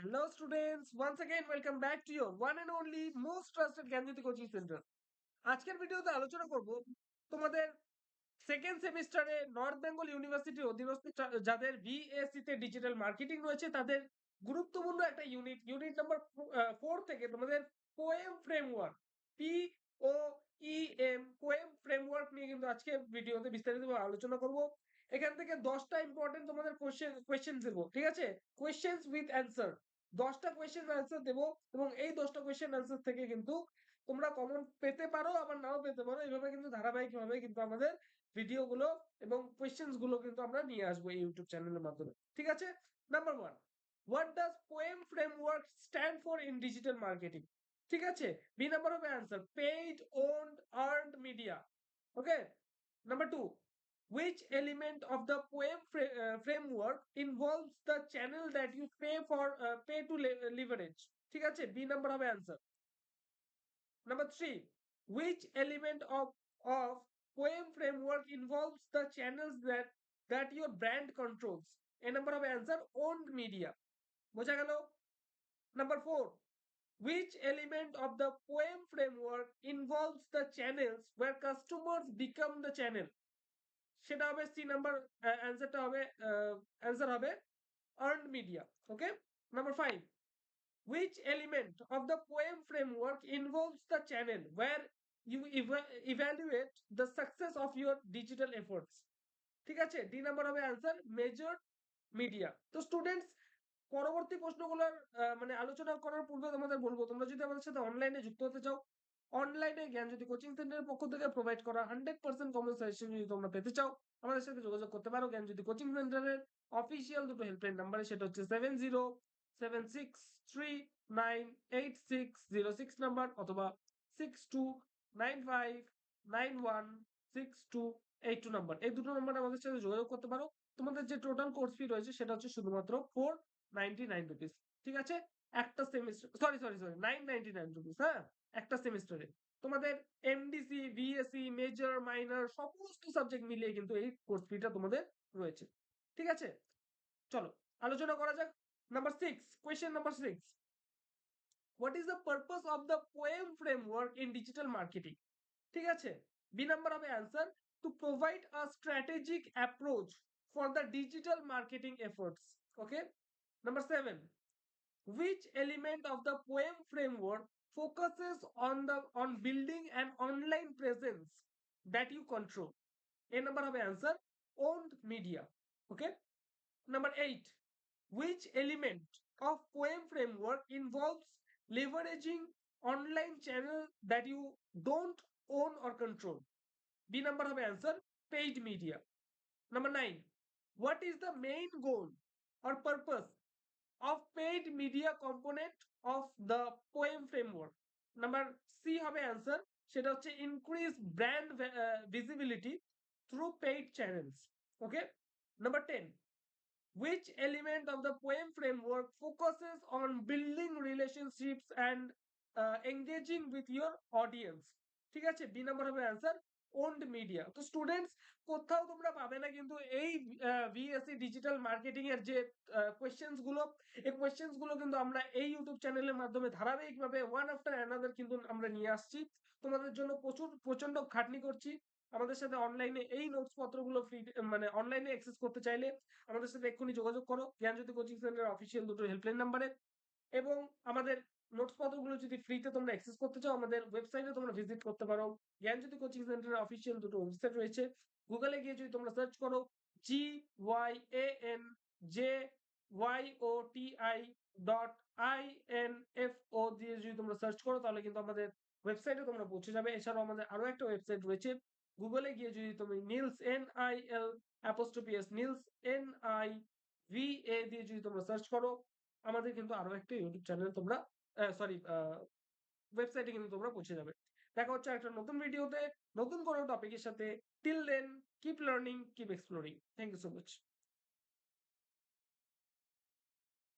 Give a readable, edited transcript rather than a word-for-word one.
Hello students, once again welcome back to your one and only most trusted Gyanjyoti coaching centre. আজকের ভিডিওতে আলোচনা করব তোমাদের second সেমিস্টারে নর্থ বেঙ্গল ইউনিভার্সিটির অধীনস্থ যাদের বিএসসি তে ডিজিটাল মার্কেটিং রয়েছে তাদের গুরুত্বপূর্ণ একটা ইউনিট নাম্বার 4 থেকে তোমাদের পোয়েম ফ্রেমওয়ার্ক পি ও ই এম পোয়েম ফ্রেমওয়ার্ক নিয়ে কিন্তু আজকে ভিডিওতে বিস্তারিতভাবে আলোচনা করব। এখান থেকে 10টা ইম্পর্টেন্ট তোমাদের কোয়েশ্চেন দেবো, ঠিক আছে? কোয়েশ্চেন্স উইথ অ্যান্সার, 10টা কোয়েশ্চেন অ্যান্সার দেবো এবং এই 10টা কোয়েশ্চেন অ্যান্সার থেকে কিন্তু তোমরা কমন পেতে পারো আবার নাও পেতে পারো। এইভাবে কিন্তু ধারাবাহিকভাবে কিন্তু আমাদের ভিডিও গুলো এবং কোয়েশ্চেন্স গুলো কিন্তু আমরা নিয়ে আসবো এই ইউটিউব চ্যানেলের মাধ্যমে, ঠিক আছে? Number 1, what does poem framework stand for in digital marketing? ঠিক আছে, বি নাম্বার হবে answer paid owned earned media. Okay, number 2, which element of the poem framework involves the channel that you pay to leverage? ঠিক আছে, B number হবে answer. Number 3, which element of poem framework involves the channels that your brand controls? A number of answer owned media. বোঝা গেল? Number 4, which element of the poem framework involves the channels where customers become the channel? সেটা হবে C number, answer হবে earned media. Okay, number 5, which element of the poem framework involves the channel where you evaluate the success of your digital efforts? ঠিক আছে, D number হবে answer major media. তো students, পরবর্তী প্রশ্নগুলোর মানে আলোচনা করার পূর্বে তোমাদের বলবো, তোমরা যদি আমাদের সাথে অনলাইনে যুক্ত হতে চাও, অনলাইনে জ্ঞানজ্যোতি কোচিং সেন্টারের পক্ষ থেকে প্রোভাইড করা 100% কমন সাজেশন যদি তোমরা পেতে চাও, আমাদের সাথে যোগাযোগ করতে পারো জ্ঞানজ্যোতি কোচিং সেন্টারের অফিসিয়াল দুটো হেল্পলাইন নাম্বারে। সেটা হচ্ছে 7076398606 নাম্বার অথবা 6295916282 নাম্বার। এই দুটো নাম্বারে আমাদের সাথে যোগাযোগ করতে পারো। তোমাদের যে টোটাল কোর্স ফি রয়েছে সেটা হচ্ছে শুধুমাত্র 499 রুপিস, ঠিক আছে? একটা সেমিস্টার, সরি 999 রুপিস, হ্যাঁ, একটা সেমিস্টারে তোমাদের এমডিসি ভিএসসি মেজর মাইনর সমস্ত সাবজেক্ট মিলিয়ে কিন্তু এই কোর্স ফিটা তোমাদের রয়েছে, ঠিক আছে? চলো আলোচনা করা যাক। Number 6, question number 6, what is the purpose of the poem framework in digital marketing? ঠিক আছে, বি নাম্বার হবে answer to provide a strategic approach for the digital marketing efforts. Okay, number 7, which element of the poem framework focuses on building an online presence that you control? A number of answer owned media. Okay, number 8, which element of poem framework involves leveraging online channel that you don't own or control? B number of answer paid media. Number 9, what is the main goal or purpose of paid media component of the poem framework? Number C হবে answer, সেটা হচ্ছে increase brand visibility through paid channels. Okay, number 10, which element of the poem framework focuses on building relationships and engaging with your audience? ঠিক আছে, B number হবে answer owned media. তো students, কোথাও তোমরা পাবে না কিন্তু এই ভিএসসি ডিজিটাল মার্কেটিং এর যে কোয়েশ্চেন্স গুলো, এই কোয়েশ্চেন্স গুলো কিন্তু আমরা এই ইউটিউব চ্যানেলের মাধ্যমে ধারাবাহিকভাবে ওয়ান আফটার অ্যানাদার কিন্তু আমরা নিয়ে আসছি। তোমাদের জন্য প্রচন্ড খাটনি করছি। আমাদের সাথে অনলাইনে এই নোটস পত্রগুলো ফ্রি, মানে অনলাইনে অ্যাক্সেস করতে চাইলে আমাদের সাথে এক্ষুনি যোগাযোগ করো জ্ঞানজ্যোতি কোচিং সেন্টারের অফিসিয়াল দুটো হেল্পলাইন নাম্বারে। এবং আমাদের নোটস পত্রগুলো যদি ফ্রিতে তোমরা অ্যাক্সেস করতে চাও, আমাদের ওয়েবসাইটে তোমরা ভিজিট করতে পারো। জ্ঞানজ্যোতি কোচিং সেন্টারের অফিসিয়াল দুটো ওয়েবসাইট রয়েছে। গুগলে গিয়ে যদি তোমরা সার্চ করো GYANJYOTI.INFO দিয়ে যদি তোমরা সার্চ করো তাহলে কিন্তু আমাদের ওয়েবসাইটে তোমরা পৌঁছে যাবে। এছাড়াও আমাদের আরো একটা ওয়েবসাইট রয়েছে। গুগলে গিয়ে যদি তুমি নিলস নিলস NIVA দিয়ে যদি তোমরা সার্চ করো, আমাদের কিন্তু আরো একটা ইউটিউব চ্যানেল তোমরা সরি ওয়েবসাইটে কিন্তু তোমরা পৌঁছে যাবে। দেখা হচ্ছে একটা নতুন ভিডিওতে নতুন কোনো টপিকের সাথে। Till then, keep learning, keep exploring. Thank you so much.